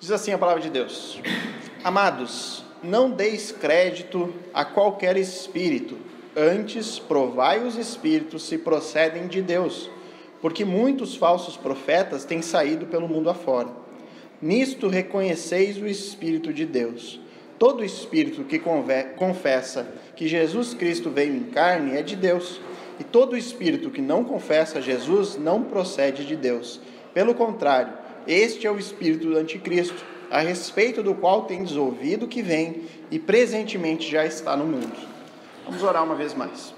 Diz assim a palavra de Deus: Amados, não deis crédito a qualquer espírito, antes provai os espíritos se procedem de Deus, porque muitos falsos profetas têm saído pelo mundo afora. Nisto reconheceis o Espírito de Deus. Todo espírito que confessa que Jesus Cristo veio em carne é de Deus, e todo espírito que não confessa Jesus não procede de Deus. Pelo contrário, este é o espírito do anticristo, a respeito do qual tendes ouvido que vem e presentemente já está no mundo. Vamos orar uma vez mais.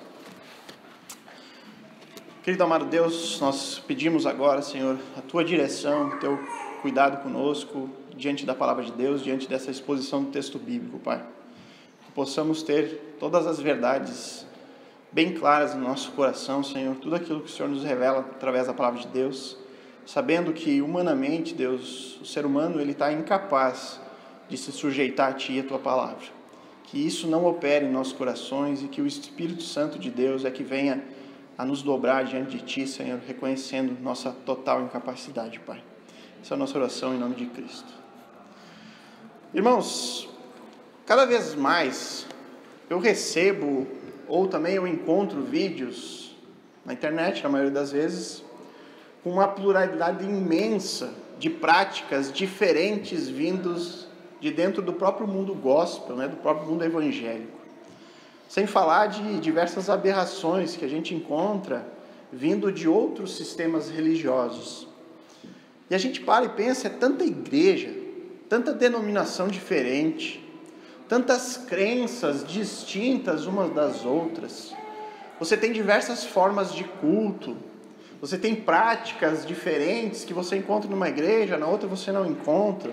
Querido amado Deus, nós pedimos agora, Senhor, a Tua direção, o Teu cuidado conosco, diante da palavra de Deus, diante dessa exposição do texto bíblico, Pai. Que possamos ter todas as verdades bem claras no nosso coração, Senhor, tudo aquilo que o Senhor nos revela através da palavra de Deus, sabendo que humanamente, Deus, o ser humano, ele está incapaz de se sujeitar a Ti e a Tua palavra. Que isso não opere em nossos corações e que o Espírito Santo de Deus é que venha a nos dobrar diante de Ti, Senhor, reconhecendo nossa total incapacidade, Pai. Essa é a nossa oração em nome de Cristo. Irmãos, cada vez mais eu recebo, ou também eu encontro vídeos na internet, na maioria das vezes, com uma pluralidade imensa de práticas diferentes vindos de dentro do próprio mundo gospel, do próprio mundo evangélico. Sem falar de diversas aberrações que a gente encontra vindo de outros sistemas religiosos. E a gente para e pensa, é tanta igreja, tanta denominação diferente, tantas crenças distintas umas das outras. Você tem diversas formas de culto, você tem práticas diferentes que você encontra numa igreja, na outra você não encontra.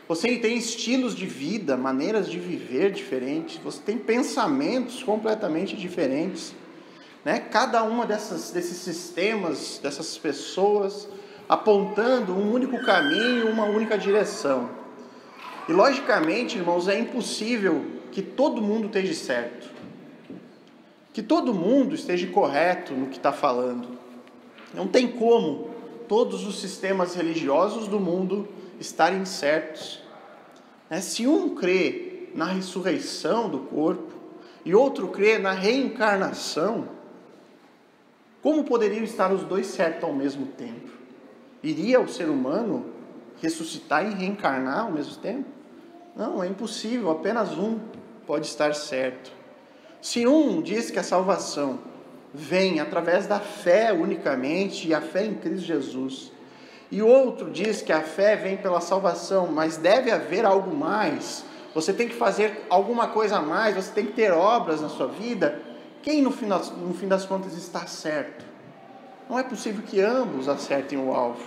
Você tem estilos de vida, maneiras de viver diferentes, você tem pensamentos completamente diferentes. Cada uma desses sistemas, dessas pessoas, apontando um único caminho, uma única direção. E logicamente, irmãos, é impossível que todo mundo esteja certo, que todo mundo esteja correto no que está falando. Não tem como todos os sistemas religiosos do mundo estarem certos. Se um crê na ressurreição do corpo e outro crê na reencarnação, como poderiam estar os dois certos ao mesmo tempo? Iria o ser humano ressuscitar e reencarnar ao mesmo tempo? Não, é impossível, apenas um pode estar certo. Se um diz que a salvação vem através da fé unicamente, e a fé em Cristo Jesus, e outro diz que a fé vem pela salvação, mas deve haver algo mais, você tem que fazer alguma coisa a mais, você tem que ter obras na sua vida, quem no fim das contas está certo? Não é possível que ambos acertem o alvo.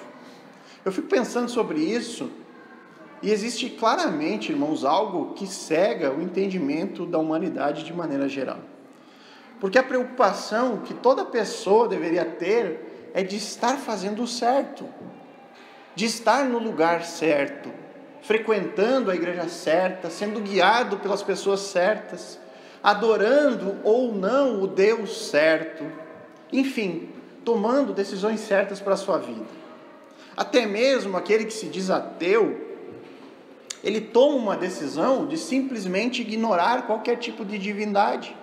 Eu fico pensando sobre isso, e existe claramente, irmãos, algo que cega o entendimento da humanidade de maneira geral. Porque a preocupação que toda pessoa deveria ter é de estar fazendo o certo, de estar no lugar certo, frequentando a igreja certa, sendo guiado pelas pessoas certas, adorando ou não o Deus certo, enfim, tomando decisões certas para a sua vida. Até mesmo aquele que se diz ateu, ele toma uma decisão de simplesmente ignorar qualquer tipo de divindade.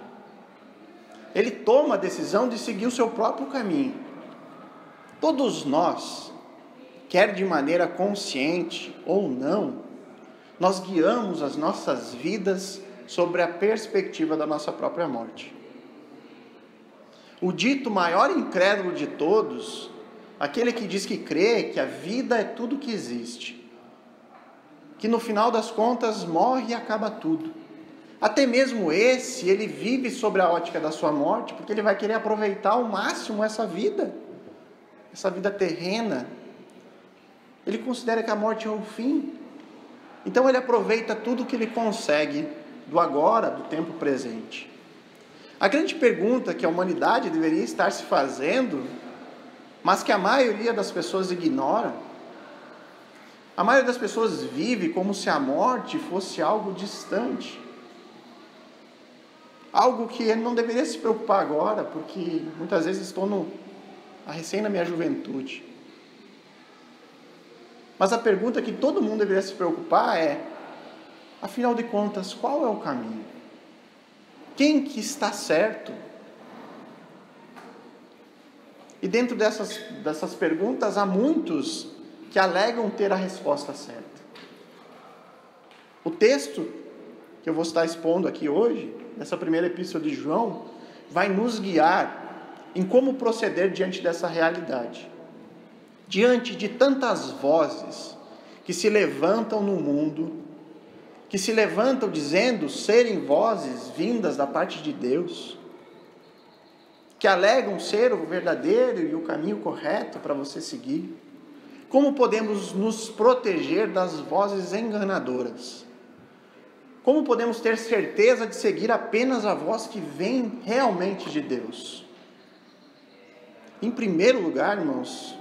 Ele toma a decisão de seguir o seu próprio caminho. Todos nós, quer de maneira consciente ou não, nós guiamos as nossas vidas sobre a perspectiva da nossa própria morte. O dito maior incrédulo de todos, aquele que diz que crê que a vida é tudo que existe, que no final das contas morre e acaba tudo. Até mesmo ele vive sobre a ótica da sua morte, porque ele vai querer aproveitar ao máximo essa vida terrena. Ele considera que a morte é o fim. Então ele aproveita tudo que ele consegue do agora, do tempo presente. A grande pergunta que a humanidade deveria estar se fazendo, mas que a maioria das pessoas ignora, a maioria das pessoas vive como se a morte fosse algo distante. Algo que ele não deveria se preocupar agora, porque muitas vezes estou recém na minha juventude. Mas a pergunta que todo mundo deveria se preocupar é, afinal de contas, qual é o caminho? Quem que está certo? E dentro dessas perguntas, há muitos que alegam ter a resposta certa. O texto que eu vou estar expondo aqui hoje, nessa primeira epístola de João, vai nos guiar em como proceder diante dessa realidade. Diante de tantas vozes que se levantam no mundo, que se levantam dizendo serem vozes vindas da parte de Deus, que alegam ser o verdadeiro e o caminho correto para você seguir. Como podemos nos proteger das vozes enganadoras? Como podemos ter certeza de seguir apenas a voz que vem realmente de Deus? Em primeiro lugar, irmãos,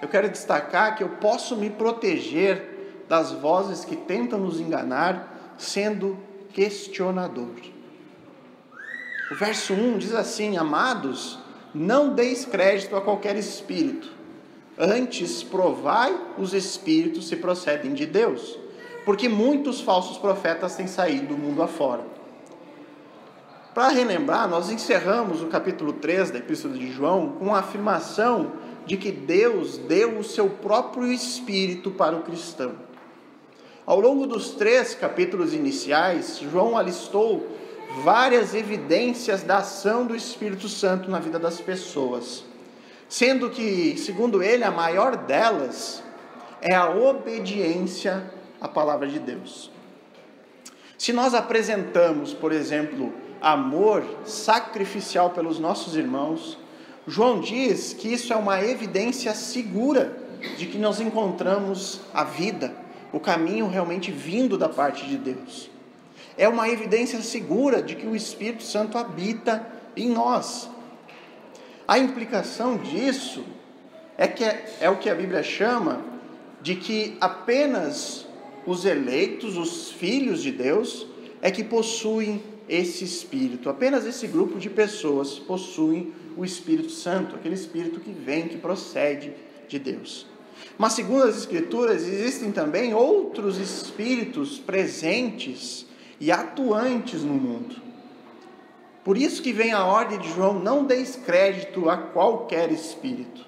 eu quero destacar que eu posso me proteger das vozes que tentam nos enganar, sendo questionador. O verso 1 diz assim: amados, não deis crédito a qualquer espírito, antes provai os espíritos se procedem de Deus, porque muitos falsos profetas têm saído do mundo afora. Para relembrar, nós encerramos o capítulo 3 da Epístola de João com a afirmação de que Deus deu o seu próprio Espírito para o cristão. Ao longo dos 3 capítulos iniciais, João alistou várias evidências da ação do Espírito Santo na vida das pessoas, sendo que, segundo ele, a maior delas é a obediência à palavra de Deus. Se nós apresentamos, por exemplo, amor sacrificial pelos nossos irmãos, João diz que isso é uma evidência segura de que nós encontramos a vida, o caminho realmente vindo da parte de Deus. É uma evidência segura de que o Espírito Santo habita em nós. A implicação disso é o que a Bíblia chama de que apenas os eleitos, os filhos de Deus, é que possuem esse Espírito. Apenas esse grupo de pessoas possuem o Espírito Santo, aquele Espírito que vem, que procede de Deus. Mas segundo as Escrituras, existem também outros Espíritos presentes e atuantes no mundo. Por isso que vem a ordem de João: não deis crédito a qualquer espírito.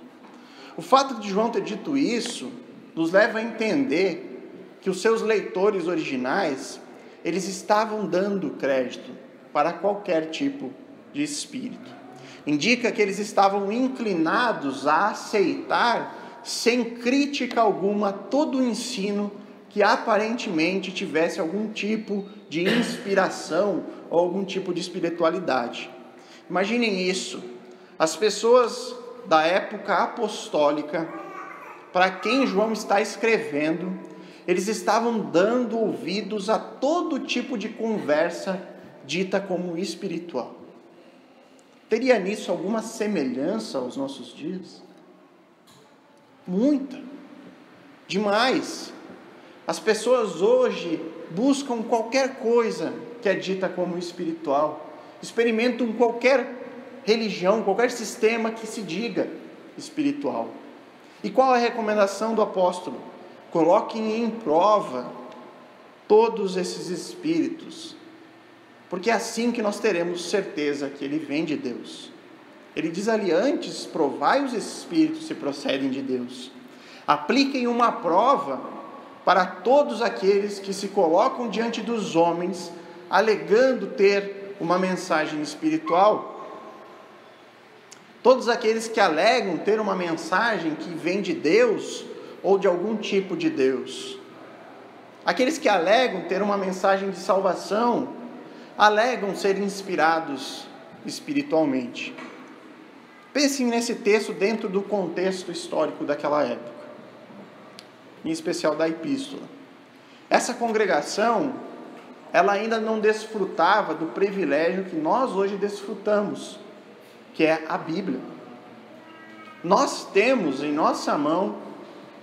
O fato de João ter dito isso nos leva a entender que os seus leitores originais, eles estavam dando crédito para qualquer tipo de espírito. Indica que eles estavam inclinados a aceitar, sem crítica alguma, todo o ensino que aparentemente tivesse algum tipo de inspiração ou algum tipo de espiritualidade. Imaginem isso: as pessoas da época apostólica, para quem João está escrevendo, eles estavam dando ouvidos a todo tipo de conversa dita como espiritual. Teria nisso alguma semelhança aos nossos dias? Muita, demais. As pessoas hoje buscam qualquer coisa que é dita como espiritual, experimentam qualquer religião, qualquer sistema que se diga espiritual. E qual é a recomendação do apóstolo? Coloquem em prova todos esses espíritos, porque é assim que nós teremos certeza que ele vem de Deus. Ele diz ali: antes provai os espíritos se procedem de Deus. Apliquem uma prova para todos aqueles que se colocam diante dos homens, alegando ter uma mensagem espiritual. Todos aqueles que alegam ter uma mensagem que vem de Deus, ou de algum tipo de Deus. Aqueles que alegam ter uma mensagem de salvação, alegam ser inspirados espiritualmente. Pensem nesse texto dentro do contexto histórico daquela época, em especial da epístola. Essa congregação, ela ainda não desfrutava do privilégio que nós hoje desfrutamos, que é a Bíblia. Nós temos em nossa mão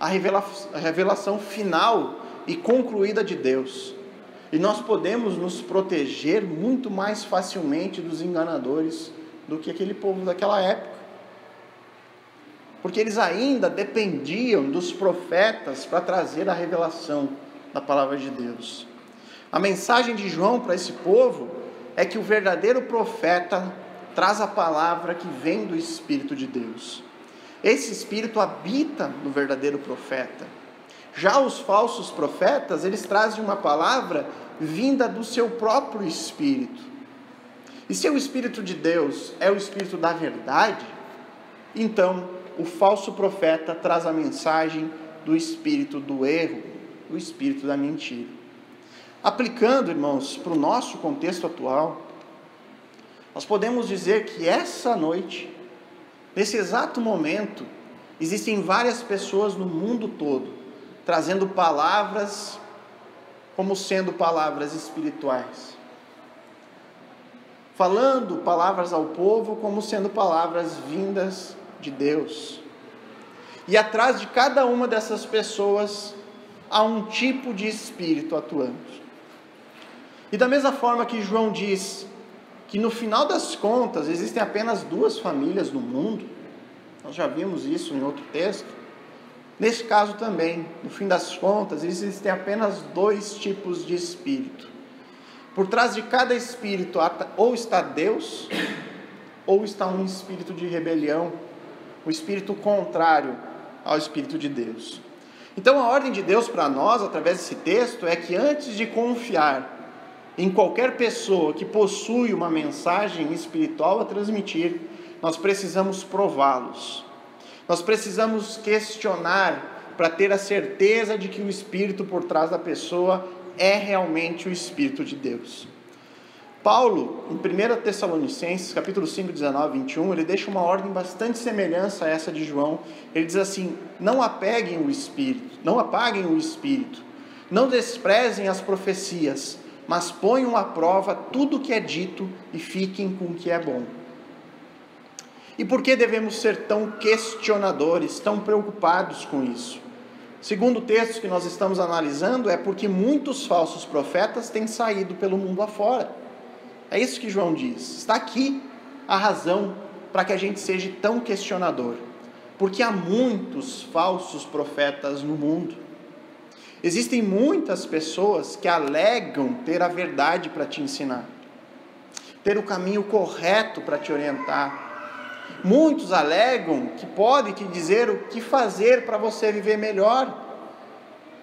a revelação final e concluída de Deus. E nós podemos nos proteger muito mais facilmente dos enganadores do que aquele povo daquela época. porque eles ainda dependiam dos profetas para trazer a revelação da palavra de Deus. A mensagem de João para esse povo é que o verdadeiro profeta traz a palavra que vem do Espírito de Deus. Esse Espírito habita no verdadeiro profeta. Já os falsos profetas, eles trazem uma palavra vinda do seu próprio Espírito. E se o Espírito de Deus é o Espírito da verdade, então o falso profeta traz a mensagem do espírito do erro, do espírito da mentira. Aplicando, irmãos, para o nosso contexto atual, nós podemos dizer que essa noite, nesse exato momento, existem várias pessoas no mundo todo, trazendo palavras como sendo palavras espirituais. Falando palavras ao povo como sendo palavras vindas de Deus. E atrás de cada uma dessas pessoas há um tipo de espírito atuando. E da mesma forma que João diz que no final das contas existem apenas 2 famílias no mundo, nós já vimos isso em outro texto, nesse caso também, no fim das contas, existem apenas 2 tipos de espírito. Por trás de cada espírito ou está Deus, ou está um espírito de rebelião, o espírito contrário ao Espírito de Deus. Então a ordem de Deus para nós, através desse texto, é que antes de confiar em qualquer pessoa que possui uma mensagem espiritual a transmitir, nós precisamos prová-los. Nós precisamos questionar para ter a certeza de que o espírito por trás da pessoa é realmente o Espírito de Deus. Paulo, em 1 Tessalonicenses, capítulo 5, 19 e 21, ele deixa uma ordem bastante semelhante a essa de João. Ele diz assim: não apaguem o Espírito, não desprezem as profecias, mas ponham à prova tudo o que é dito e fiquem com o que é bom. E por que devemos ser tão questionadores, tão preocupados com isso? Segundo o texto que nós estamos analisando, é porque muitos falsos profetas têm saído pelo mundo afora. É isso que João diz. Está aqui a razão para que a gente seja tão questionador. Porque há muitos falsos profetas no mundo. Existem muitas pessoas que alegam ter a verdade para te ensinar, ter o caminho correto para te orientar. Muitos alegam que podem te dizer o que fazer para você viver melhor.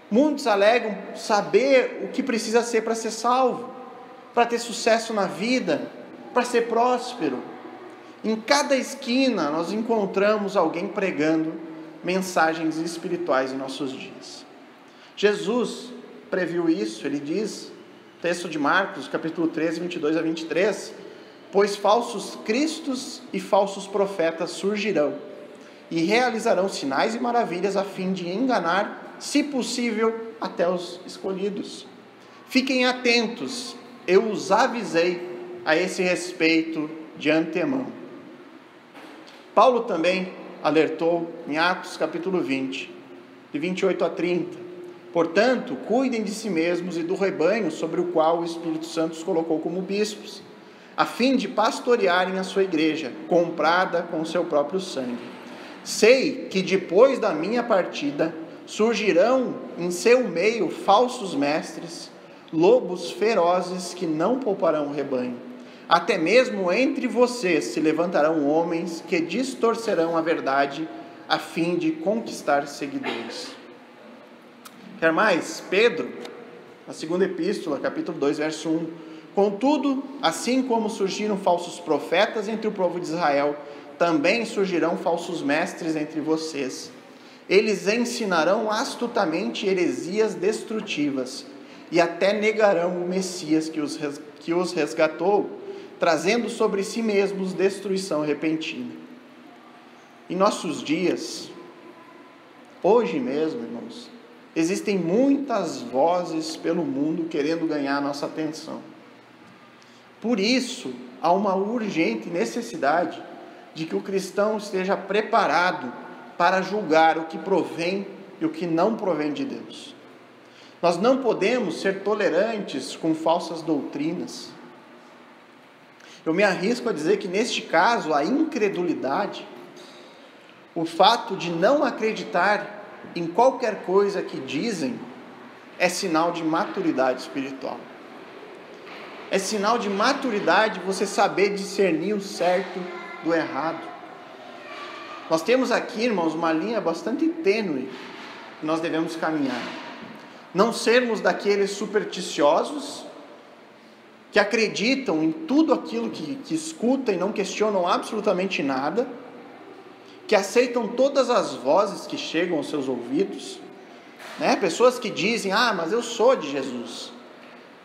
Muitos alegam saber o que precisa ser para ser salvo, para ter sucesso na vida, para ser próspero. Em cada esquina nós encontramos alguém pregando mensagens espirituais em nossos dias. Jesus previu isso, ele diz, texto de Marcos, capítulo 13, 22 a 23, pois falsos cristos e falsos profetas surgirão e realizarão sinais e maravilhas a fim de enganar, se possível, até os escolhidos. Fiquem atentos, eu os avisei a esse respeito de antemão. Paulo também alertou em Atos capítulo 20, de 28 a 30. Portanto, cuidem de si mesmos e do rebanho sobre o qual o Espírito Santo os colocou como bispos, a fim de pastorearem a sua igreja, comprada com o seu próprio sangue. Sei que depois da minha partida surgirão em seu meio falsos mestres, lobos ferozes que não pouparão o rebanho. Até mesmo entre vocês se levantarão homens que distorcerão a verdade a fim de conquistar seguidores. Quer mais? Pedro, na segunda epístola, capítulo 2, verso 1. Contudo, assim como surgiram falsos profetas entre o povo de Israel, também surgirão falsos mestres entre vocês. Eles ensinarão astutamente heresias destrutivas e até negarão o Messias que os resgatou, trazendo sobre si mesmos destruição repentina. Em nossos dias, hoje mesmo, irmãos, existem muitas vozes pelo mundo querendo ganhar a nossa atenção. Por isso, há uma urgente necessidade de que o cristão esteja preparado para julgar o que provém e o que não provém de Deus. Nós não podemos ser tolerantes com falsas doutrinas. Eu me arrisco a dizer que neste caso a incredulidade O fato de não acreditar em qualquer coisa que dizem é sinal de maturidade espiritual. É sinal de maturidade você saber discernir o certo do errado. Nós temos aqui, irmãos, uma linha bastante tênue que nós devemos caminhar. Não sermos daqueles supersticiosos que acreditam em tudo aquilo que escutam e não questionam absolutamente nada, que aceitam todas as vozes que chegam aos seus ouvidos, né? Pessoas que dizem, mas eu sou de Jesus,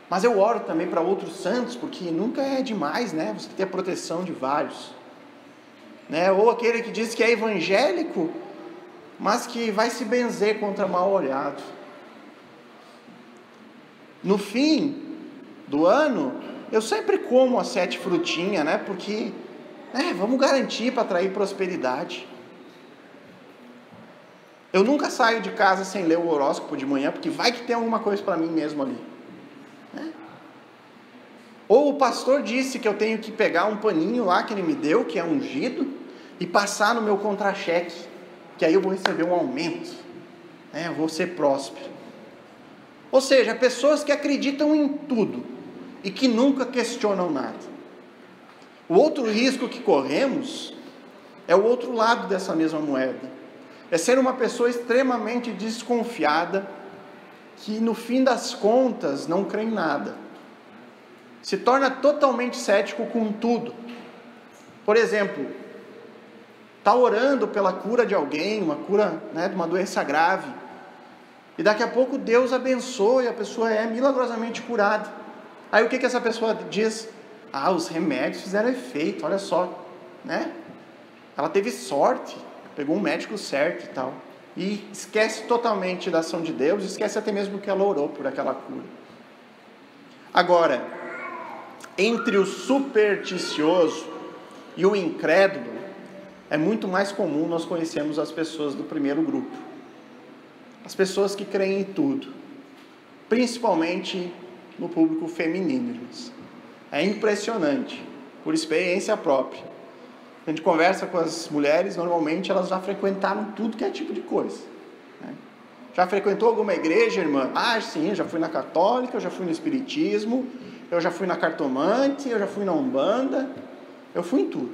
mas eu oro também para outros santos, porque nunca é demais, né? Você tem a proteção de vários, né? Ou aquele que diz que é evangélico, mas que vai se benzer contra mal olhado. No fim do ano, eu sempre como as 7 frutinhas, né? Porque, vamos garantir para atrair prosperidade. Eu nunca saio de casa sem ler o horóscopo de manhã, porque vai que tem alguma coisa para mim mesmo ali, né? Ou o pastor disse que eu tenho que pegar um paninho lá que ele me deu, que é ungido, e passar no meu contra-cheque, que aí eu vou receber um aumento, eu vou ser próspero. Ou seja, pessoas que acreditam em tudo e que nunca questionam nada. O outro risco que corremos é o outro lado dessa mesma moeda. É ser uma pessoa extremamente desconfiada, que no fim das contas não crê em nada. Se torna totalmente cético com tudo. Por exemplo, está orando pela cura de alguém, uma cura, de uma doença grave, e daqui a pouco Deus abençoa e a pessoa é milagrosamente curada. Aí o que essa pessoa diz? Os remédios fizeram efeito, olha só, né? Ela teve sorte, pegou um médico certo e tal, e esquece totalmente da ação de Deus, esquece até mesmo que ela orou por aquela cura. Agora, entre o supersticioso e o incrédulo, é muito mais comum nós conhecermos as pessoas do primeiro grupo. As pessoas que creem em tudo, principalmente no público feminino. É impressionante, por experiência própria. A gente conversa com as mulheres, normalmente elas já frequentaram tudo que é tipo de coisa, né? Já frequentou alguma igreja, irmã? Sim, eu já fui na católica, eu já fui no espiritismo, eu já fui na cartomante, eu já fui na umbanda, eu fui em tudo.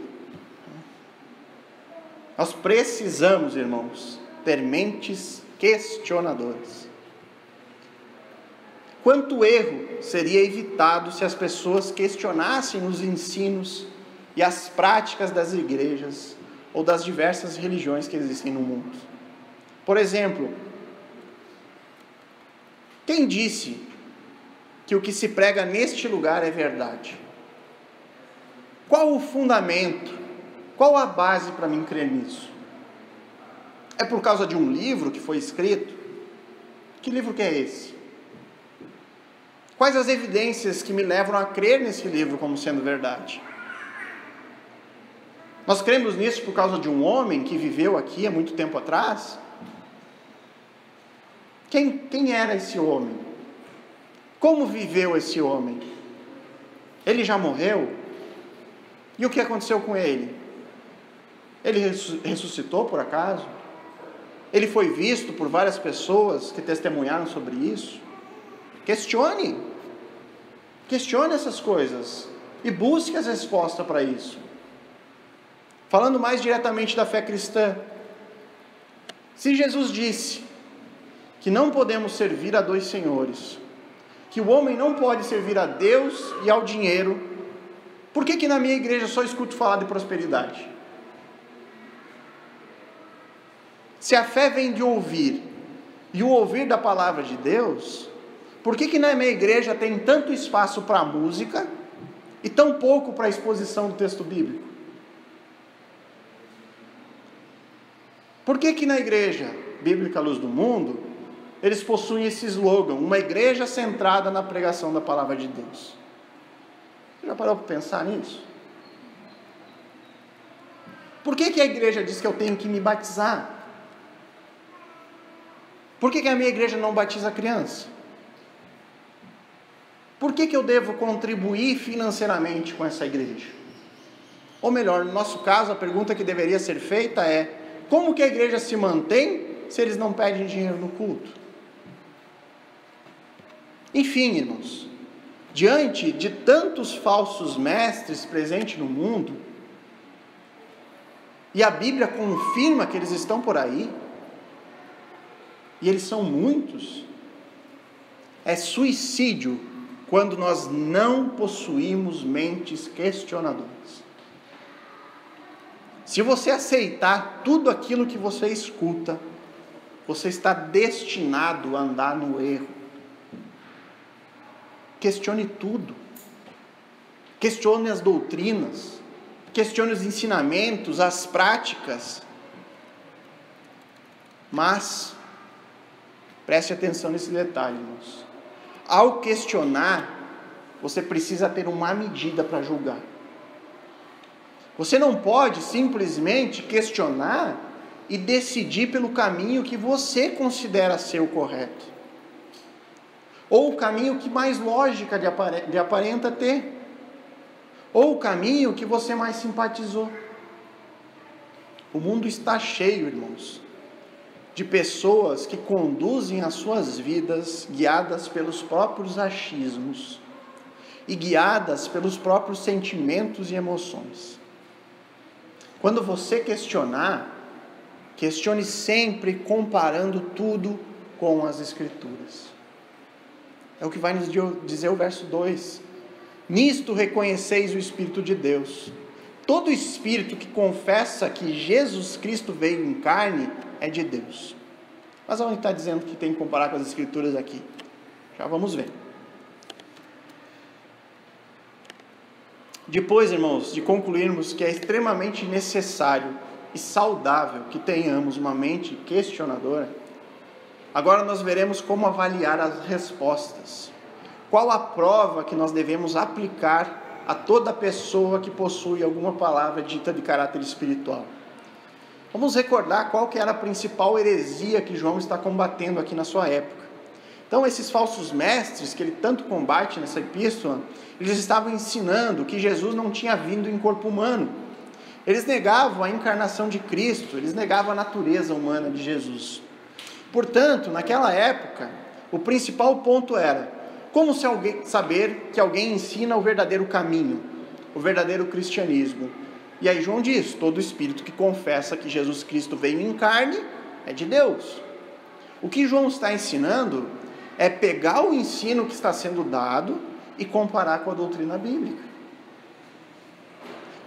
Nós precisamos, irmãos, ter mentes questionadoras. Quanto erro seria evitado se as pessoas questionassem os ensinos e as práticas das igrejas ou das diversas religiões que existem no mundo? Por exemplo, quem disse que o que se prega neste lugar é verdade? Qual o fundamento? Qual a base para mim crer nisso? É por causa de um livro que foi escrito? Que livro que é esse? Quais as evidências que me levam a crer nesse livro como sendo verdade? Nós cremos nisso por causa de um homem que viveu aqui há muito tempo atrás? Quem era esse homem? Como viveu esse homem? Ele já morreu? E o que aconteceu com ele? Ele ressuscitou por acaso? Ele foi visto por várias pessoas que testemunharam sobre isso? Questione essas coisas e busque as respostas para isso. Falando mais diretamente da fé cristã, se Jesus disse que não podemos servir a 2 senhores, que o homem não pode servir a Deus e ao dinheiro, por que na minha igreja só escuto falar de prosperidade? Se a fé vem de ouvir, e o ouvir da palavra de Deus, por que na minha igreja tem tanto espaço para música e tão pouco para a exposição do texto bíblico? Por que na igreja Bíblica Luz do Mundo, eles possuem esse slogan, uma igreja centrada na pregação da palavra de Deus? Você já parou para pensar nisso? Por que a igreja diz que eu tenho que me batizar? Por que a minha igreja não batiza criança? Por que eu devo contribuir financeiramente com essa igreja? Ou melhor, no nosso caso, a pergunta que deveria ser feita é: Como que a igreja se mantém se eles não pedem dinheiro no culto? Enfim, irmãos, diante de tantos falsos mestres presentes no mundo, e a Bíblia confirma que eles estão por aí, e eles são muitos, é suicídio quando nós não possuímos mentes questionadoras. Se você aceitar tudo aquilo que você escuta, você está destinado a andar no erro. Questione tudo. Questione as doutrinas. Questione os ensinamentos, as práticas. Mas, preste atenção nesse detalhe, irmãos. Ao questionar, você precisa ter uma medida para julgar. Você não pode simplesmente questionar e decidir pelo caminho que você considera ser o correto. Ou o caminho que mais lógica de aparenta ter. Ou o caminho que você mais simpatizou. O mundo está cheio, irmãos, de pessoas que conduzem as suas vidas guiadas pelos próprios achismos e guiadas pelos próprios sentimentos e emoções. Quando você questionar, questione sempre comparando tudo com as Escrituras. É o que vai nos dizer o verso 2. Nisto reconheceis o Espírito de Deus. Todo espírito que confessa que Jesus Cristo veio em carne é de Deus. Mas onde está dizendo que tem que comparar com as Escrituras aqui? Já vamos ver. Depois, irmãos, de concluirmos que é extremamente necessário e saudável que tenhamos uma mente questionadora, agora nós veremos como avaliar as respostas. Qual a prova que nós devemos aplicar a toda pessoa que possui alguma palavra dita de caráter espiritual? Vamos recordar qual que era a principal heresia que João está combatendo aqui na sua época. Então, esses falsos mestres que ele tanto combate nessa epístola, eles estavam ensinando que Jesus não tinha vindo em corpo humano. Eles negavam a encarnação de Cristo, eles negavam a natureza humana de Jesus. Portanto, naquela época, o principal ponto era: como saber que alguém ensina o verdadeiro caminho, o verdadeiro cristianismo? E aí João diz: todo espírito que confessa que Jesus Cristo veio em carne é de Deus. O que João está ensinando é pegar o ensino que está sendo dado e comparar com a doutrina bíblica.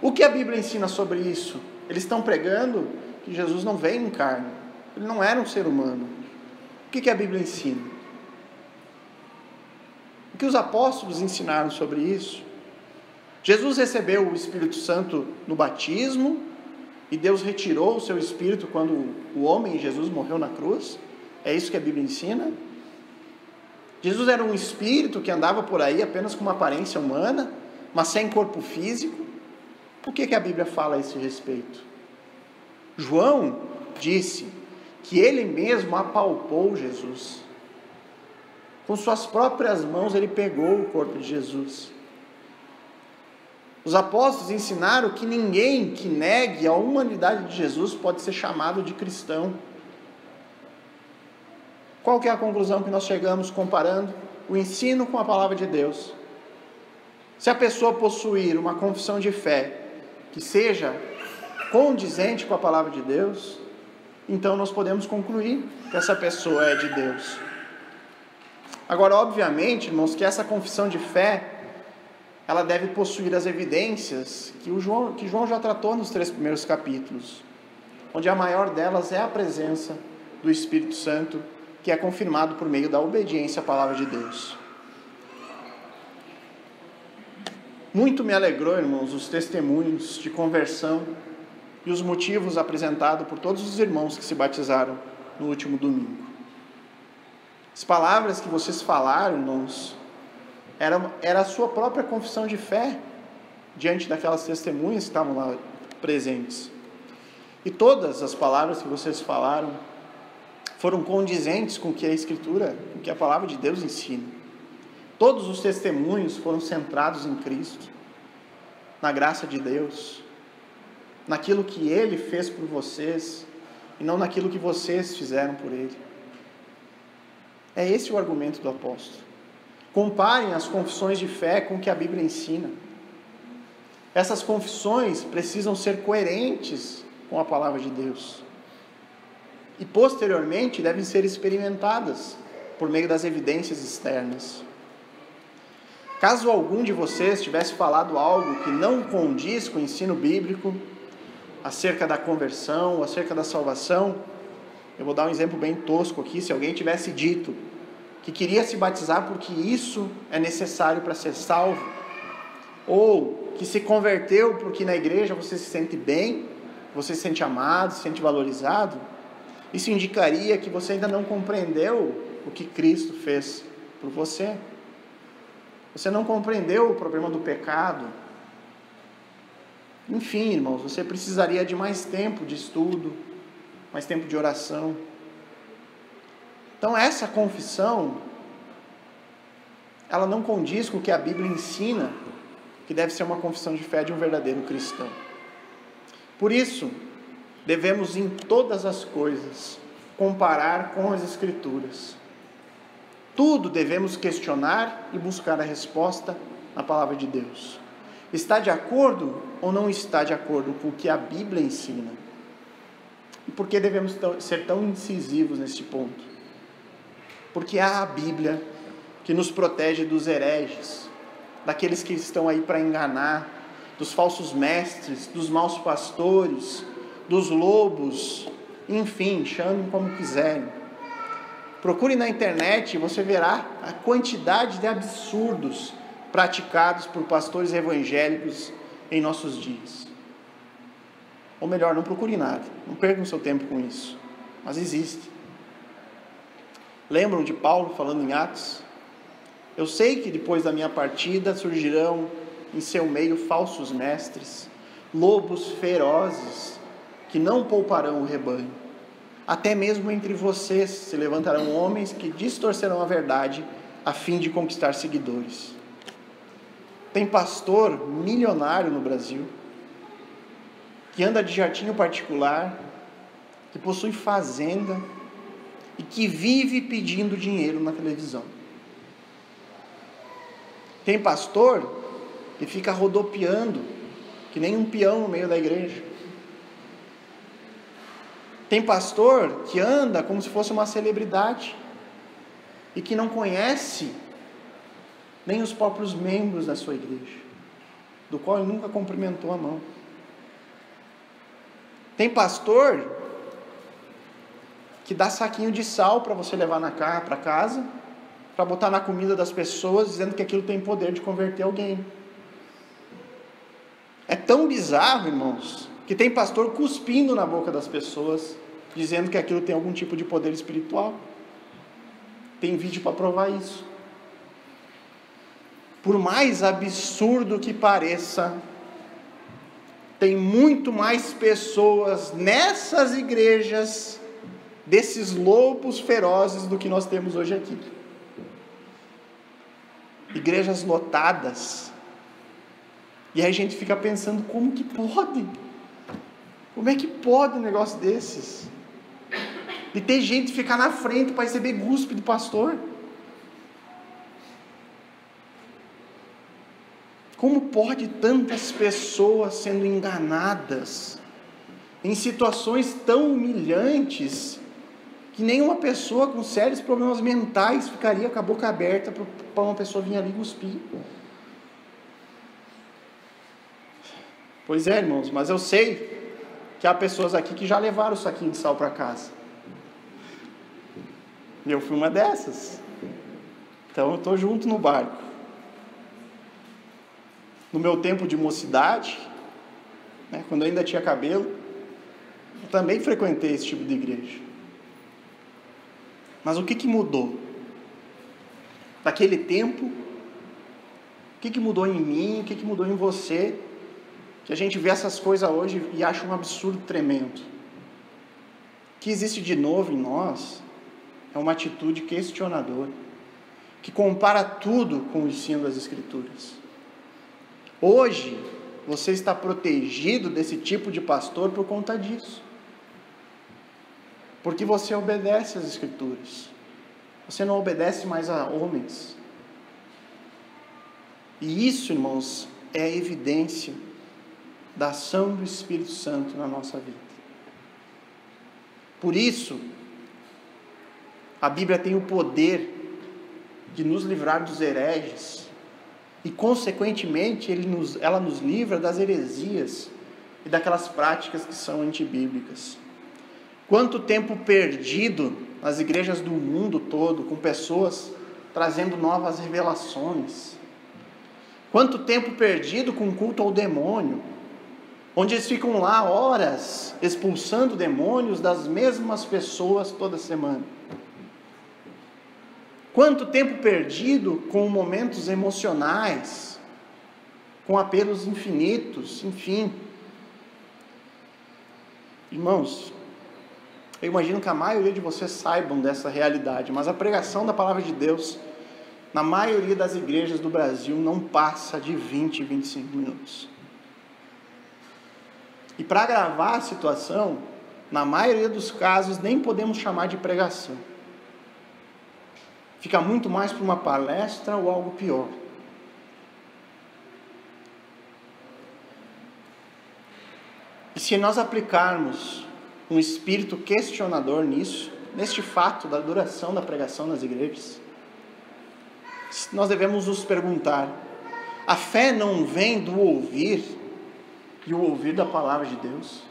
O que a Bíblia ensina sobre isso? Eles estão pregando que Jesus não veio em carne, ele não era um ser humano. O que a Bíblia ensina? O que os apóstolos ensinaram sobre isso? Jesus recebeu o Espírito Santo no batismo e Deus retirou o seu Espírito quando o homem Jesus morreu na cruz? É isso que a Bíblia ensina? Jesus era um Espírito que andava por aí apenas com uma aparência humana, mas sem corpo físico? O que a Bíblia fala a esse respeito? João disse que ele mesmo apalpou Jesus. Com suas próprias mãos ele pegou o corpo de Jesus. Os apóstolos ensinaram que ninguém que negue a humanidade de Jesus pode ser chamado de cristão. Qual que é a conclusão que nós chegamos comparando o ensino com a palavra de Deus? Se a pessoa possuir uma confissão de fé que seja condizente com a palavra de Deus, então nós podemos concluir que essa pessoa é de Deus. Agora, obviamente, irmãos, que essa confissão de fé, ela deve possuir as evidências que João já tratou nos 3 primeiros capítulos, onde a maior delas é a presença do Espírito Santo, que é confirmado por meio da obediência à palavra de Deus. Muito me alegrou, irmãos, os testemunhos de conversão e os motivos apresentados por todos os irmãos que se batizaram no último domingo. As palavras que vocês falaram, irmãos, era a sua própria confissão de fé diante daquelas testemunhas que estavam lá presentes. E todas as palavras que vocês falaram foram condizentes com o que a Escritura, com o que a palavra de Deus ensina. Todos os testemunhos foram centrados em Cristo, na graça de Deus, naquilo que Ele fez por vocês, e não naquilo que vocês fizeram por ele. É esse o argumento do apóstolo. Comparem as confissões de fé com o que a Bíblia ensina. Essas confissões precisam ser coerentes com a palavra de Deus. E posteriormente devem ser experimentadas por meio das evidências externas. Caso algum de vocês tivesse falado algo que não condiz com o ensino bíblico, acerca da conversão, acerca da salvação, eu vou dar um exemplo bem tosco aqui. Se alguém tivesse dito que queria se batizar porque isso é necessário para ser salvo, ou que se converteu porque na igreja você se sente bem, você se sente amado, se sente valorizado, isso indicaria que você ainda não compreendeu o que Cristo fez por você. Você não compreendeu o problema do pecado. Enfim, irmãos, você precisaria de mais tempo de estudo, mais tempo de oração. Então essa confissão, ela não condiz com o que a Bíblia ensina, que deve ser uma confissão de fé de um verdadeiro cristão. Por isso, devemos em todas as coisas comparar com as Escrituras. Tudo devemos questionar e buscar a resposta na palavra de Deus. Está de acordo ou não está de acordo com o que a Bíblia ensina? E por que devemos ser tão incisivos nesse ponto? Porque há a Bíblia que nos protege dos hereges, daqueles que estão aí para enganar, dos falsos mestres, dos maus pastores, dos lobos, enfim, chamem como quiserem. Procure na internet e você verá a quantidade de absurdos praticados por pastores evangélicos em nossos dias. Ou melhor, não procure nada, não percam seu tempo com isso, mas existe. Lembram de Paulo falando em Atos? Eu sei que depois da minha partida surgirão em seu meio falsos mestres, lobos ferozes, que não pouparão o rebanho. Até mesmo entre vocês se levantarão homens que distorcerão a verdade a fim de conquistar seguidores. Tem pastor milionário no Brasil, que anda de jatinho particular, que possui fazenda e que vive pedindo dinheiro na televisão. Tem pastor que fica rodopiando, que nem um peão no meio da igreja. Tem pastor que anda como se fosse uma celebridade e que não conhece nem os próprios membros da sua igreja, do qual ele nunca cumprimentou a mão. Tem pastor que dá saquinho de sal para você levar para casa, para botar na comida das pessoas, dizendo que aquilo tem poder de converter alguém. É tão bizarro, irmãos, que tem pastor cuspindo na boca das pessoas, dizendo que aquilo tem algum tipo de poder espiritual. Tem vídeo para provar isso. Por mais absurdo que pareça, tem muito mais pessoas nessas igrejas, desses lobos ferozes, do que nós temos hoje aqui. Igrejas lotadas. E aí a gente fica pensando, como que pode? Como é que pode um negócio desses? E tem gente que fica na frente para receber guspe do pastor. Como pode tantas pessoas sendo enganadas em situações tão humilhantes que nenhuma pessoa com sérios problemas mentais ficaria com a boca aberta para uma pessoa vir ali cuspir? Pois é, irmãos, mas eu sei que há pessoas aqui que já levaram o saquinho de sal para casa. E eu fui uma dessas. Então eu estou junto no barco. No meu tempo de mocidade, quando eu ainda tinha cabelo, eu também frequentei esse tipo de igreja. Mas o que mudou? Daquele tempo, o que mudou em mim, o que mudou em você, que a gente vê essas coisas hoje e acha um absurdo tremendo? O que existe de novo em nós é uma atitude questionadora, que compara tudo com o ensino das Escrituras. Hoje, você está protegido desse tipo de pastor por conta disso. porque você obedece às Escrituras. Você não obedece mais a homens. E isso, irmãos, é a evidência da ação do Espírito Santo na nossa vida. Por isso, a Bíblia tem o poder de nos livrar dos hereges e, consequentemente, ela nos livra das heresias e daquelas práticas que são antibíblicas. Quanto tempo perdido nas igrejas do mundo todo, com pessoas trazendo novas revelações. Quanto tempo perdido com culto ao demônio, onde eles ficam lá horas expulsando demônios das mesmas pessoas toda semana. Quanto tempo perdido com momentos emocionais, com apelos infinitos, enfim. Irmãos, eu imagino que a maioria de vocês saibam dessa realidade, mas a pregação da palavra de Deus, na maioria das igrejas do Brasil, não passa de 20, 25 minutos. E para agravar a situação, na maioria dos casos, nem podemos chamar de pregação. Fica muito mais para uma palestra ou algo pior. E se nós aplicarmos um espírito questionador nisso, neste fato da duração da pregação nas igrejas, nós devemos nos perguntar: a fé não vem do ouvir e o ouvir da palavra de Deus?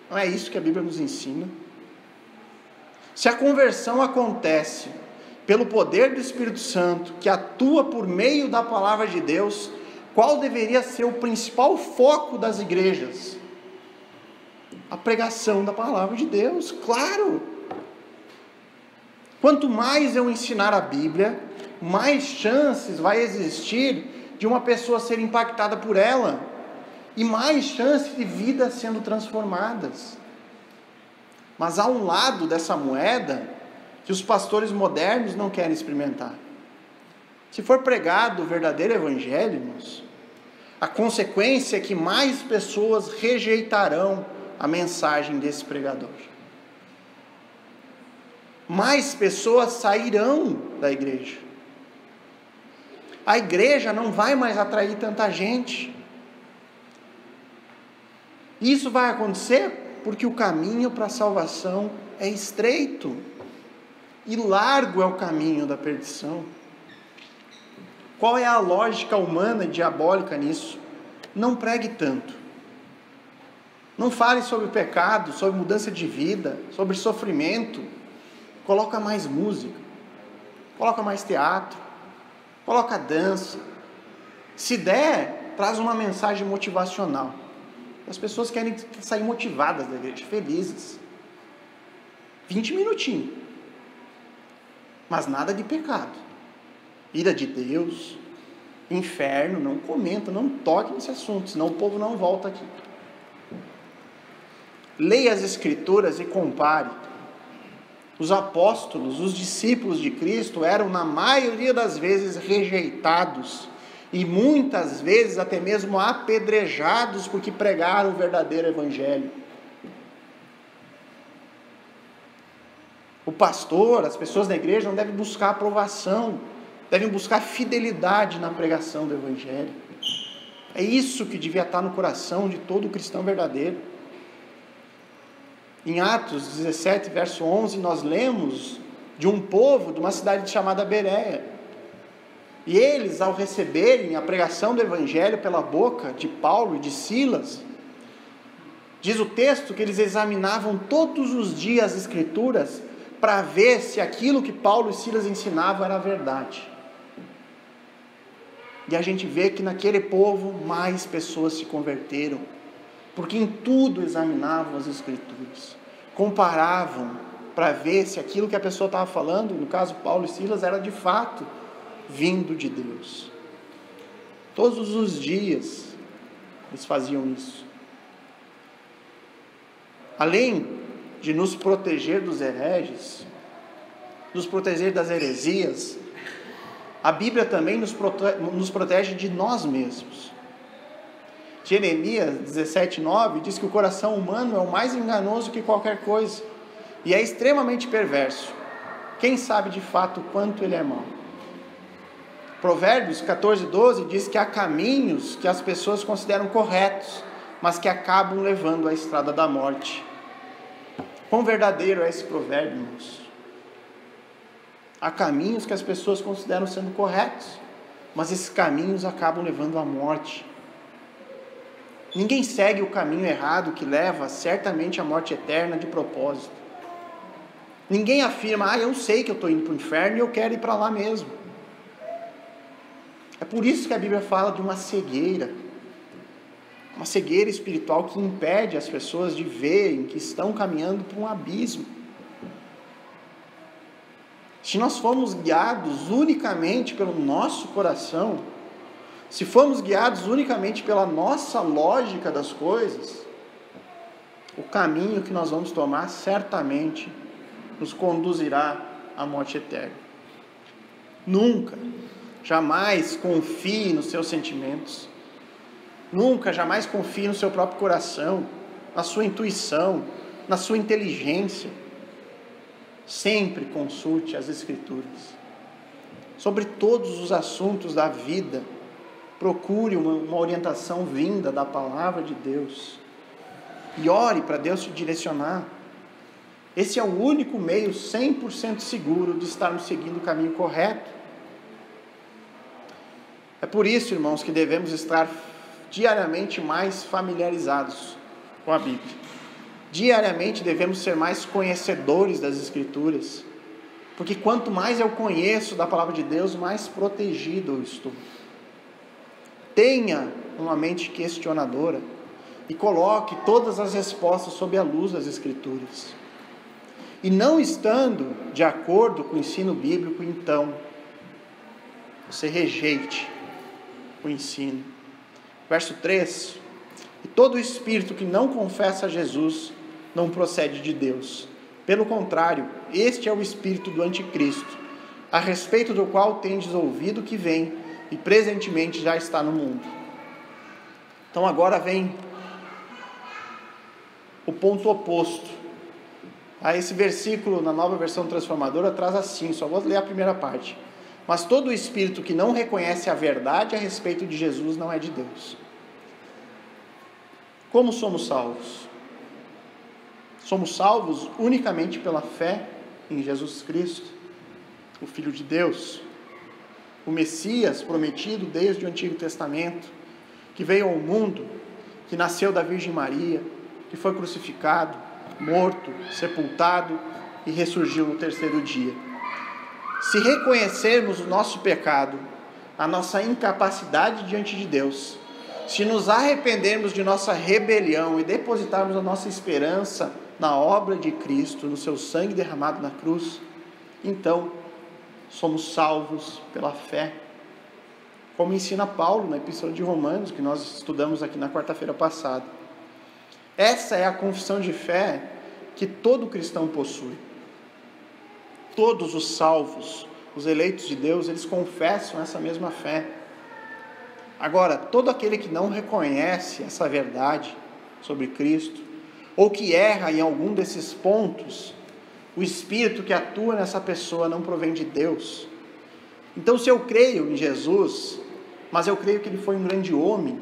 Não é isso que a Bíblia nos ensina? Se a conversão acontece pelo poder do Espírito Santo, que atua por meio da palavra de Deus, qual deveria ser o principal foco das igrejas? A pregação da palavra de Deus, claro. Quanto mais eu ensinar a Bíblia, mais chances vai existir de uma pessoa ser impactada por ela, e mais chances de vidas sendo transformadas. Mas há um lado dessa moeda que os pastores modernos não querem experimentar. Se for pregado o verdadeiro evangelho, irmãos, a consequência é que mais pessoas rejeitarão a mensagem desse pregador. Mais pessoas sairão da igreja. A igreja não vai mais atrair tanta gente. Isso vai acontecer porque o caminho para a salvação é estreito e largo é o caminho da perdição. Qual é a lógica humana e diabólica nisso? Não pregue tanto. Não fale sobre pecado, sobre mudança de vida, sobre sofrimento. Coloca mais música, coloca mais teatro, coloca dança. Se der, traz uma mensagem motivacional. As pessoas querem sair motivadas da igreja, felizes. 20 minutinhos. Mas nada de pecado. Ira de Deus, inferno, não comenta, não toque nesse assunto, senão o povo não volta aqui. Leia as Escrituras e compare. Os apóstolos, os discípulos de Cristo eram, na maioria das vezes, rejeitados e muitas vezes até mesmo apedrejados porque pregaram o verdadeiro evangelho. O pastor, as pessoas da igreja não devem buscar aprovação, devem buscar fidelidade na pregação do evangelho. É isso que devia estar no coração de todo cristão verdadeiro. Em Atos 17, verso 11, nós lemos de um povo de uma cidade chamada Bereia. E eles, ao receberem a pregação do evangelho pela boca de Paulo e de Silas, diz o texto que eles examinavam todos os dias as Escrituras para ver se aquilo que Paulo e Silas ensinavam era verdade. E a gente vê que naquele povo mais pessoas se converteram, porque em tudo examinavam as Escrituras, comparavam para ver se aquilo que a pessoa estava falando, no caso Paulo e Silas, era de fato vindo de Deus. Todos os dias eles faziam isso. Além de nos proteger dos hereges, nos proteger das heresias, a Bíblia também nos protege de nós mesmos. Jeremias 17:9 diz que o coração humano é o mais enganoso que qualquer coisa. e é extremamente perverso. Quem sabe de fato quanto ele é mau? Provérbios 14:12 diz que há caminhos que as pessoas consideram corretos, mas que acabam levando à estrada da morte. Quão verdadeiro é esse provérbio, irmãos? Há caminhos que as pessoas consideram sendo corretos, mas esses caminhos acabam levando à morte. Ninguém segue o caminho errado que leva certamente à morte eterna de propósito. Ninguém afirma, eu sei que eu estou indo para o inferno e eu quero ir para lá mesmo. É por isso que a Bíblia fala de uma cegueira espiritual que impede as pessoas de verem que estão caminhando para um abismo. Se nós formos guiados unicamente pelo nosso coração, se formos guiados unicamente pela nossa lógica das coisas, o caminho que nós vamos tomar certamente nos conduzirá à morte eterna. Nunca, jamais confie nos seus sentimentos. Nunca, jamais confie no seu próprio coração, na sua intuição, na sua inteligência. Sempre consulte as Escrituras. Sobre todos os assuntos da vida, procure uma orientação vinda da palavra de Deus. E ore para Deus te direcionar. Esse é o único meio 100% seguro de estarmos seguindo o caminho correto. É por isso, irmãos, que devemos estar diariamente mais familiarizados com a Bíblia. Diariamente devemos ser mais conhecedores das Escrituras. Porque quanto mais eu conheço da palavra de Deus, mais protegido eu estou. Tenha uma mente questionadora e coloque todas as respostas sob a luz das Escrituras. E não estando de acordo com o ensino bíblico, então, você rejeite o ensino. Verso 3: e todo espírito que não confessa a Jesus não procede de Deus. Pelo contrário, este é o espírito do anticristo, a respeito do qual tendes ouvido que vem e presentemente já está no mundo. Então agora vem o ponto oposto. Esse versículo na Nova Versão Transformadora traz assim, só vou ler a primeira parte. Mas todo espírito que não reconhece a verdade a respeito de Jesus não é de Deus. Como somos salvos? Somos salvos unicamente pela fé em Jesus Cristo, o Filho de Deus, o Messias prometido desde o Antigo Testamento, que veio ao mundo, que nasceu da Virgem Maria, que foi crucificado, morto, sepultado e ressurgiu no terceiro dia. Se reconhecermos o nosso pecado, a nossa incapacidade diante de Deus, se nos arrependermos de nossa rebelião e depositarmos a nossa esperança na obra de Cristo, no seu sangue derramado na cruz, então somos salvos pela fé. Como ensina Paulo na Epístola de Romanos, que nós estudamos aqui na quarta-feira passada. Essa é a confissão de fé que todo cristão possui. Todos os salvos, os eleitos de Deus, eles confessam essa mesma fé. Agora, todo aquele que não reconhece essa verdade sobre Cristo, ou que erra em algum desses pontos, o espírito que atua nessa pessoa não provém de Deus. Então, se eu creio em Jesus, mas eu creio que ele foi um grande homem,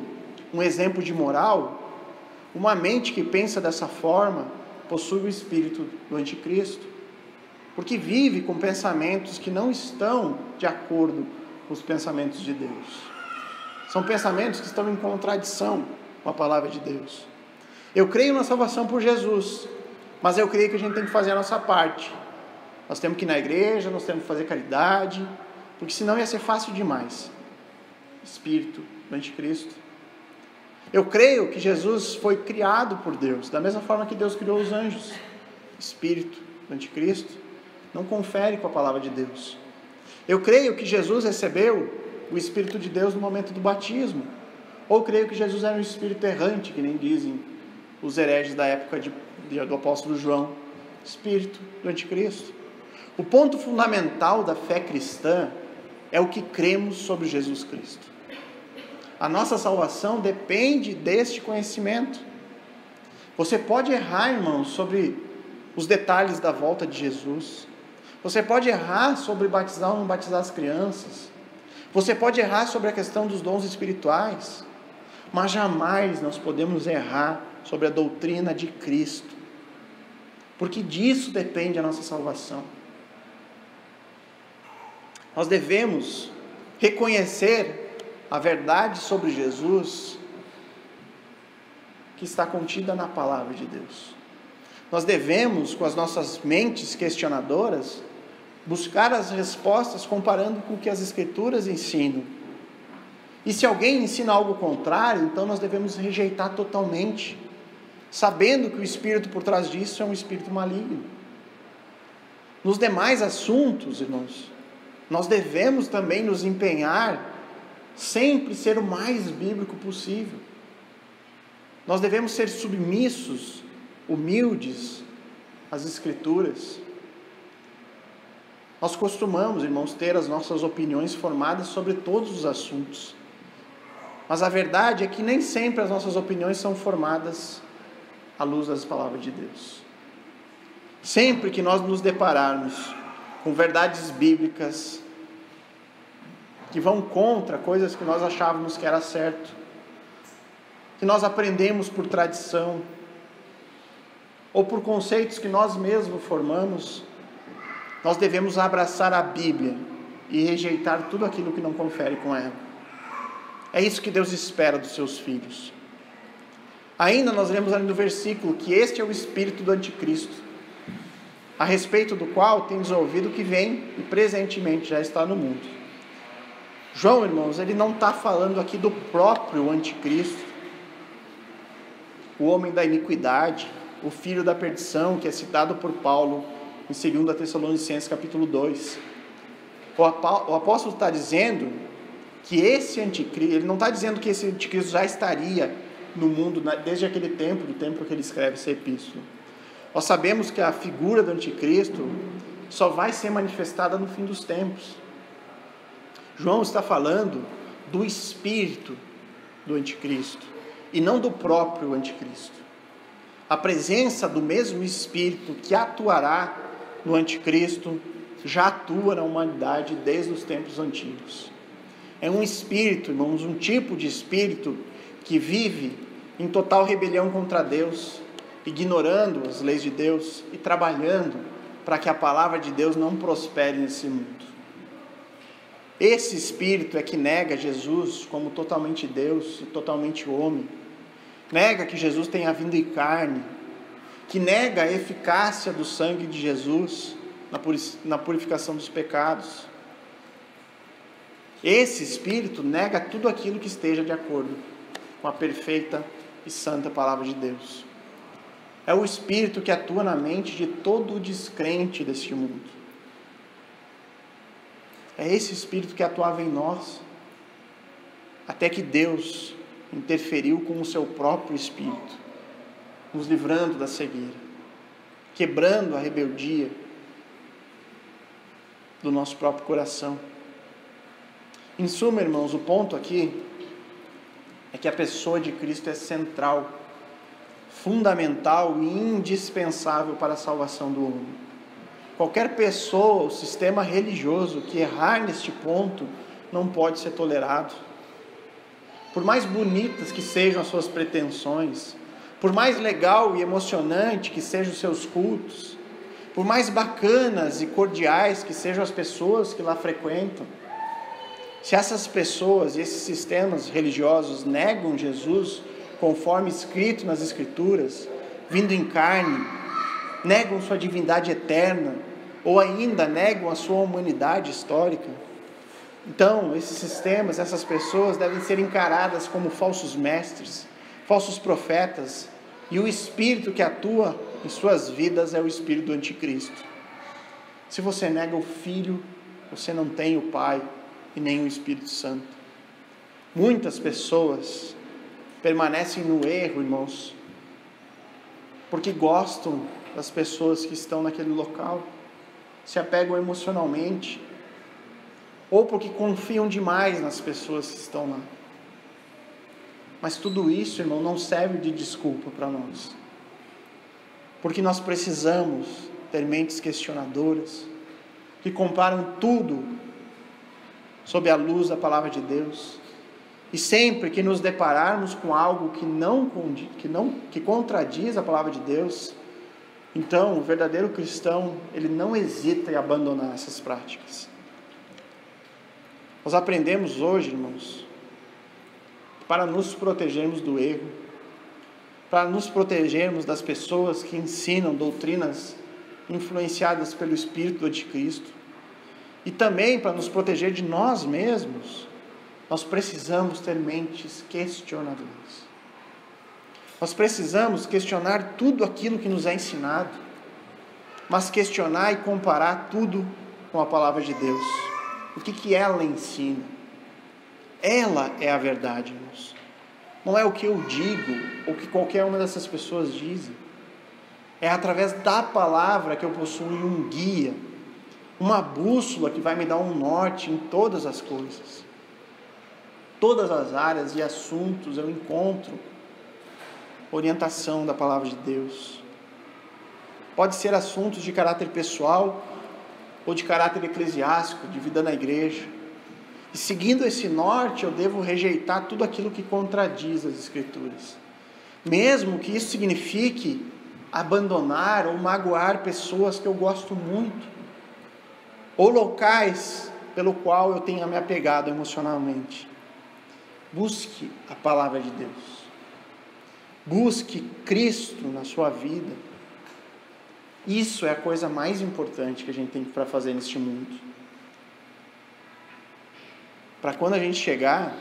um exemplo de moral, uma mente que pensa dessa forma possui o espírito do anticristo, porque vive com pensamentos que não estão de acordo com os pensamentos de Deus. São pensamentos que estão em contradição com a palavra de Deus. Eu creio na salvação por Jesus, mas eu creio que a gente tem que fazer a nossa parte. Nós temos que ir na igreja, nós temos que fazer caridade, porque senão ia ser fácil demais. Espírito do anticristo. Eu creio que Jesus foi criado por Deus, da mesma forma que Deus criou os anjos. Espírito do anticristo não confere com a palavra de Deus. Eu creio que Jesus recebeu o Espírito de Deus no momento do batismo. Ou creio que Jesus era um espírito errante, que nem dizem os hereges da época do apóstolo João. Espírito do anticristo. O ponto fundamental da fé cristã é o que cremos sobre Jesus Cristo. A nossa salvação depende deste conhecimento. Você pode errar, irmãos, sobre os detalhes da volta de Jesus. Você pode errar sobre batizar ou não batizar as crianças. Você pode errar sobre a questão dos dons espirituais. Mas jamais nós podemos errar sobre a doutrina de Cristo. Porque disso depende a nossa salvação. Nós devemos reconhecer a verdade sobre Jesus que está contida na palavra de Deus. Nós devemos, com as nossas mentes questionadoras, buscar as respostas comparando com o que as Escrituras ensinam. E se alguém ensina algo contrário, então nós devemos rejeitar totalmente, sabendo que o espírito por trás disso é um espírito maligno. Nos demais assuntos, irmãos, nós devemos também nos empenhar sempre ser o mais bíblico possível. Nós devemos ser submissos, humildes às Escrituras. Nós costumamos, irmãos, ter as nossas opiniões formadas sobre todos os assuntos. Mas a verdade é que nem sempre as nossas opiniões são formadas à luz das palavras de Deus. Sempre que nós nos depararmos com verdades bíblicas que vão contra coisas que nós achávamos que era certo, que nós aprendemos por tradição, ou por conceitos que nós mesmos formamos, nós devemos abraçar a Bíblia e rejeitar tudo aquilo que não confere com ela. É isso que Deus espera dos seus filhos. Ainda nós lemos ali no versículo que este é o espírito do anticristo, a respeito do qual temos ouvido que vem e presentemente já está no mundo. João, irmãos, ele não está falando aqui do próprio anticristo, o homem da iniquidade, o filho da perdição, que é citado por Paulo em 2 Tessalonicenses capítulo 2. O apóstolo está dizendo que esse anticristo, ele não está dizendo que esse anticristo já estaria no mundo desde aquele tempo, do tempo que ele escreve essa epístola. Nós sabemos que a figura do anticristo só vai ser manifestada no fim dos tempos. João está falando do espírito do anticristo e não do próprio anticristo. A presença do mesmo espírito que atuará no anticristo já atua na humanidade desde os tempos antigos. É um espírito, irmãos, um tipo de espírito que vive em total rebelião contra Deus, ignorando as leis de Deus e trabalhando para que a palavra de Deus não prospere nesse mundo. Esse espírito é que nega Jesus como totalmente Deus e totalmente homem, nega que Jesus tenha vindo em carne, que nega a eficácia do sangue de Jesus na purificação dos pecados. Esse espírito nega tudo aquilo que esteja de acordo com a perfeita e santa palavra de Deus. É o espírito que atua na mente de todo o descrente deste mundo. É esse espírito que atuava em nós, até que Deus interferiu com o seu próprio espírito, nos livrando da cegueira, quebrando a rebeldia do nosso próprio coração. Em suma, irmãos, o ponto aqui é que a pessoa de Cristo é central, fundamental e indispensável para a salvação do homem. Qualquer pessoa ou sistema religioso que errar neste ponto não pode ser tolerado. Por mais bonitas que sejam as suas pretensões, por mais legal e emocionante que sejam os seus cultos, por mais bacanas e cordiais que sejam as pessoas que lá frequentam, se essas pessoas e esses sistemas religiosos negam Jesus conforme escrito nas Escrituras, vindo em carne, negam sua divindade eterna, ou ainda negam a sua humanidade histórica, então esses sistemas, essas pessoas devem ser encaradas como falsos mestres, falsos profetas, e o espírito que atua em suas vidas é o espírito do anticristo. Se você nega o Filho, você não tem o Pai e nem o Espírito Santo. Muitas pessoas permanecem no erro, irmãos, porque gostam das pessoas que estão naquele local, se apegam emocionalmente, ou porque confiam demais nas pessoas que estão lá. Mas tudo isso, irmão, não serve de desculpa para nós. porque nós precisamos ter mentes questionadoras, que comparam tudo sob a luz da palavra de Deus. E sempre que nos depararmos com algo que contradiz a palavra de Deus, então o verdadeiro cristão, ele não hesita em abandonar essas práticas. Nós aprendemos hoje, irmãos, para nos protegermos do erro, para nos protegermos das pessoas que ensinam doutrinas influenciadas pelo Espírito do Anticristo, e também para nos proteger de nós mesmos, nós precisamos ter mentes questionadoras. Nós precisamos questionar tudo aquilo que nos é ensinado, mas questionar e comparar tudo com a palavra de Deus. O que ela ensina? Ela é a verdade, irmãos. Não é o que eu digo, ou que qualquer uma dessas pessoas dizem. É através da palavra que eu possuo um guia, uma bússola que vai me dar um norte em todas as coisas. Todas as áreas e assuntos eu encontro orientação da palavra de Deus. Pode ser assuntos de caráter pessoal ou de caráter eclesiástico, de vida na igreja. E seguindo esse norte, eu devo rejeitar tudo aquilo que contradiz as Escrituras. Mesmo que isso signifique abandonar ou magoar pessoas que eu gosto muito, ou locais pelo qual eu tenha me apegado emocionalmente. Busque a palavra de Deus. Busque Cristo na sua vida. Isso é a coisa mais importante que a gente tem para fazer neste mundo. Para quando a gente chegar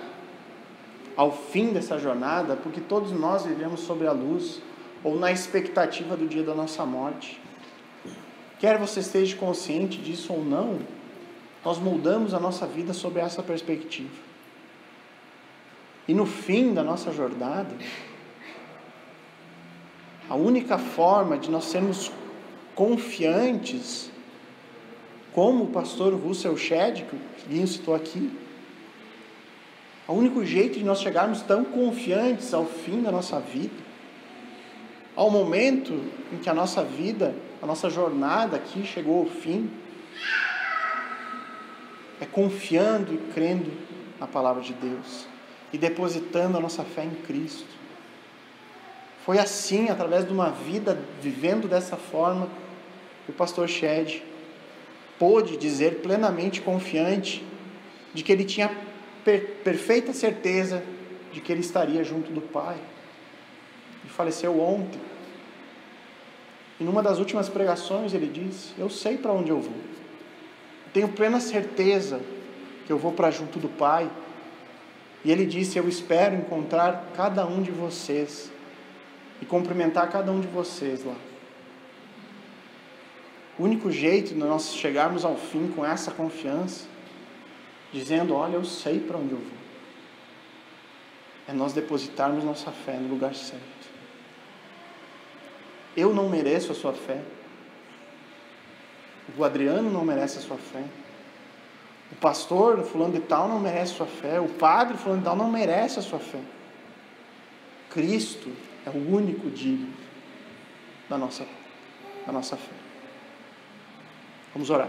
ao fim dessa jornada, porque todos nós vivemos sobre a luz, ou na expectativa do dia da nossa morte. Quer você esteja consciente disso ou não, nós moldamos a nossa vida sob essa perspectiva. E no fim da nossa jornada, a única forma de nós sermos confiantes, como o pastor Russell Shedd, que o Guinho citou aqui, o único jeito de nós chegarmos tão confiantes ao fim da nossa vida, ao momento em que a nossa vida, a nossa jornada aqui chegou ao fim, é confiando e crendo na palavra de Deus e depositando a nossa fé em Cristo. Foi assim, através de uma vida vivendo dessa forma, que o pastor Shedd pôde dizer plenamente confiante de que ele tinha perfeita certeza de que ele estaria junto do Pai. Ele faleceu ontem. E numa das últimas pregações ele disse: eu sei para onde eu vou. Tenho plena certeza que eu vou para junto do Pai. E ele disse: eu espero encontrar cada um de vocês e cumprimentar cada um de vocês lá. O único jeito de nós chegarmos ao fim com essa confiança, dizendo: olha, eu sei para onde eu vou, é nós depositarmos nossa fé no lugar certo. Eu não mereço a sua fé. O Adriano não merece a sua fé. O pastor fulano de tal não merece a sua fé. O padre fulano de tal não merece a sua fé. Cristo é o único digno da nossa fé. Vamos orar.